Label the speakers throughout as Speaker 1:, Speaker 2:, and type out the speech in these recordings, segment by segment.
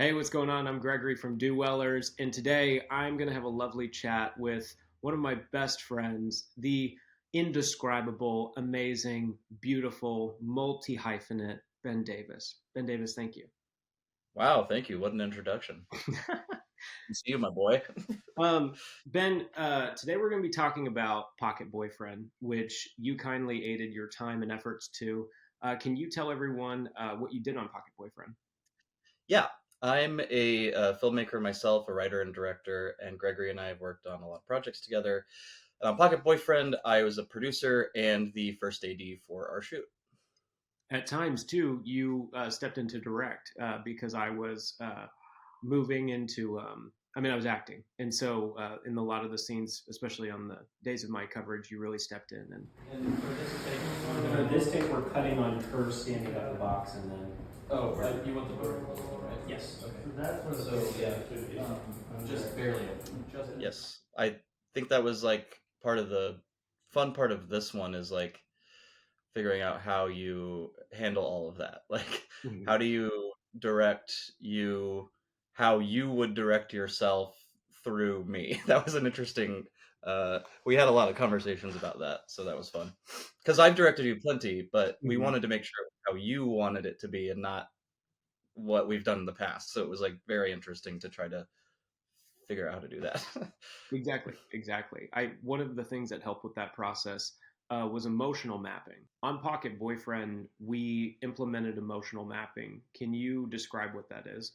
Speaker 1: Hey, what's going on? I'm Gregory from Do Wellers, and today I'm going to have a lovely chat with one of my best friends, the indescribable, amazing, beautiful, multi hyphenate Ben Davis. Ben Davis, thank you.
Speaker 2: Wow, thank you. What an introduction. See you, my boy.
Speaker 1: Ben, today we're going to be talking about Pocket Boyfriend, which you kindly aided your time and efforts to. Can you tell everyone what you did on Pocket Boyfriend?
Speaker 2: Yeah, I'm a filmmaker myself, a writer and director, and Gregory and I have worked on a lot of projects together. And on Pocket Boyfriend, I was a producer and the first AD for our shoot.
Speaker 1: At times, too, you stepped into direct because I was moving into I was acting, and so in a lot of the scenes, especially on the days of my coverage, you really stepped in. And
Speaker 3: For this take, we're cutting on her standing up the box and then.
Speaker 4: Oh, right. You want the vertical, right?
Speaker 3: Yes.
Speaker 4: Okay.
Speaker 3: That's where the
Speaker 4: So, yeah, just barely open.
Speaker 2: Yes, I think that was like part of the fun part of this one is like figuring out how you handle all of that. Like,
Speaker 1: Mhm.
Speaker 2: how do you direct you, how you would direct yourself through me? That was an interesting. We had a lot of conversations about that, so that was fun. Because I've directed you plenty, but we
Speaker 1: Mhm.
Speaker 2: wanted to make sure how you wanted it to be and not what we've done in the past. So it was like very interesting to try to figure out how to do that.
Speaker 1: Exactly, exactly. I One of the things that helped with that process was emotional mapping. On Pocket Boyfriend, we implemented emotional mapping. Can you describe what that is?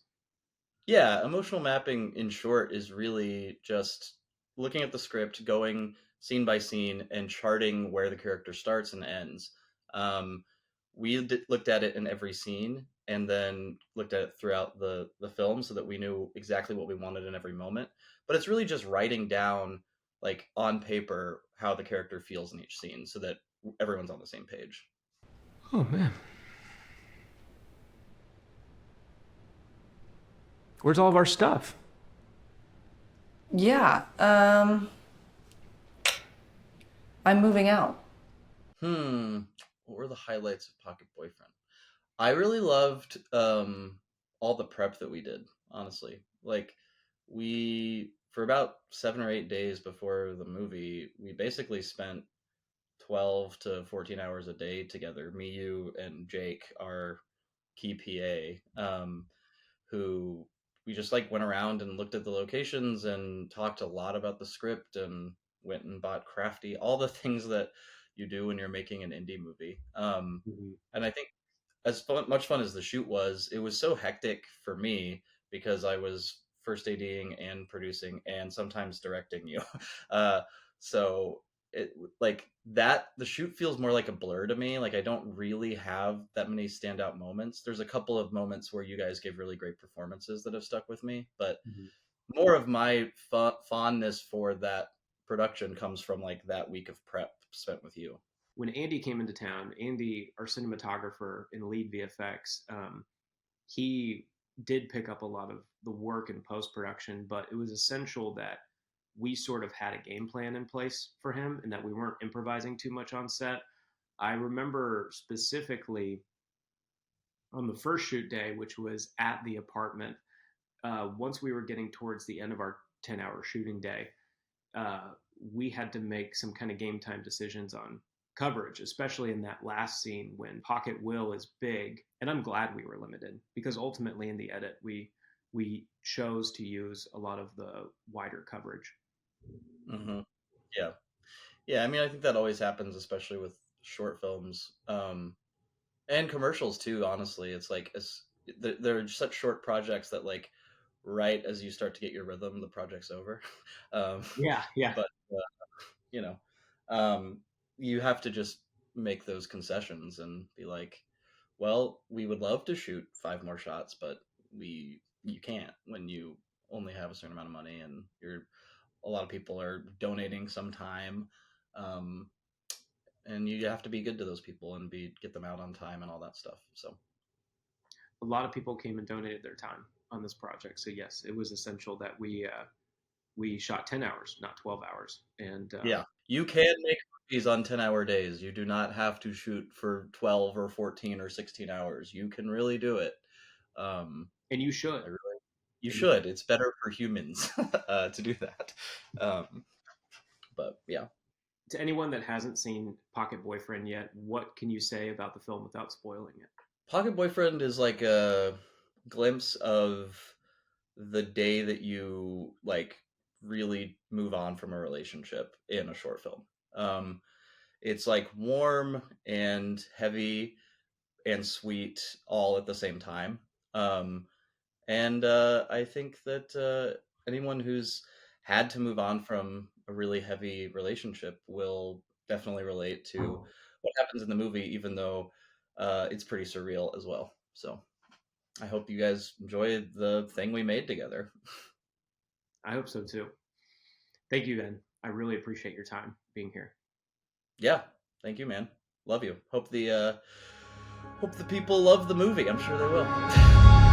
Speaker 2: Yeah, emotional mapping in short is really just looking at the script, going scene by scene, and charting where the character starts and ends. Um, looked at it in every scene and then looked at it throughout the film so that we knew exactly what we wanted in every moment. But it's really just writing down, like on paper, how the character feels in each scene so that everyone's on the same page.
Speaker 3: Oh man, where's all of our stuff?
Speaker 5: Yeah, I'm moving out.
Speaker 2: Hmm. What were the highlights of Pocket Boyfriend? I really loved all the prep that we did, honestly. Like we for about 7 or 8 days before the movie, we basically spent 12 to 14 hours a day together. Me, you, and Jake, our key PA, who we just like went around and looked at the locations and talked a lot about the script and went and bought crafty, all the things that you do when you're making an indie movie.
Speaker 1: Mhm.
Speaker 2: And I think much fun as the shoot was, it was so hectic for me because I was first ADing and producing and sometimes directing you. Uh, so it like that the shoot feels more like a blur to me. Like I don't really have that many standout moments. There's a couple of moments where you guys gave really great performances that have stuck with me, but
Speaker 1: Mhm.
Speaker 2: more of my fondness for that production comes from like that week of prep spent with you.
Speaker 1: When Andy came into town, Andy, our cinematographer and lead VFX, he did pick up a lot of the work in post production, but it was essential that we sort of had a game plan in place for him and that we weren't improvising too much on set. I remember specifically on the first shoot day, which was at the apartment, once we were getting towards the end of our 10-hour shooting day, uh, we had to make some kind of game time decisions on coverage, especially in that last scene when Pocket Will is big. And I'm glad we were limited because ultimately in the edit we chose to use a lot of the wider coverage.
Speaker 2: Hmm. Yeah. Yeah, I mean, I think that always happens, especially with short films and commercials too. Honestly, it's like they're such short projects that like right as you start to get your rhythm, the project's over. um,
Speaker 1: Yeah, yeah.
Speaker 2: but you know, um, you have to just make those concessions and be like, well, we would love to shoot 5 more shots, but we you can't when you only have a certain amount of money and you're a lot of people are donating some time. Um, and you have to be good to those people and be get them out on time and all that stuff. So
Speaker 1: A lot of people came and donated their time on this project. So yes, it was essential that we shot 10 hours, not 12 hours. And
Speaker 2: yeah, you can make movies on 10-hour days. You do not have to shoot for 12 or 14 or 16 hours. You can really do it. Um,
Speaker 1: and you should.
Speaker 2: You should. It's better for humans to do that. But yeah.
Speaker 1: To anyone that hasn't seen Pocket Boyfriend yet, what can you say about the film without spoiling it?
Speaker 2: Pocket Boyfriend is like a glimpse of the day that you like really move on from a relationship in a short film. It's like warm and heavy and sweet all at the same time. And I think that anyone who's had to move on from a really heavy relationship will definitely relate to what happens in the movie, even though it's pretty surreal as well. So I hope you guys enjoy the thing we made together.
Speaker 1: I hope so too. Thank you, Ben. I really appreciate your time being here.
Speaker 2: Yeah, thank you, man. Love you. Hope the people love the movie. I'm sure they will.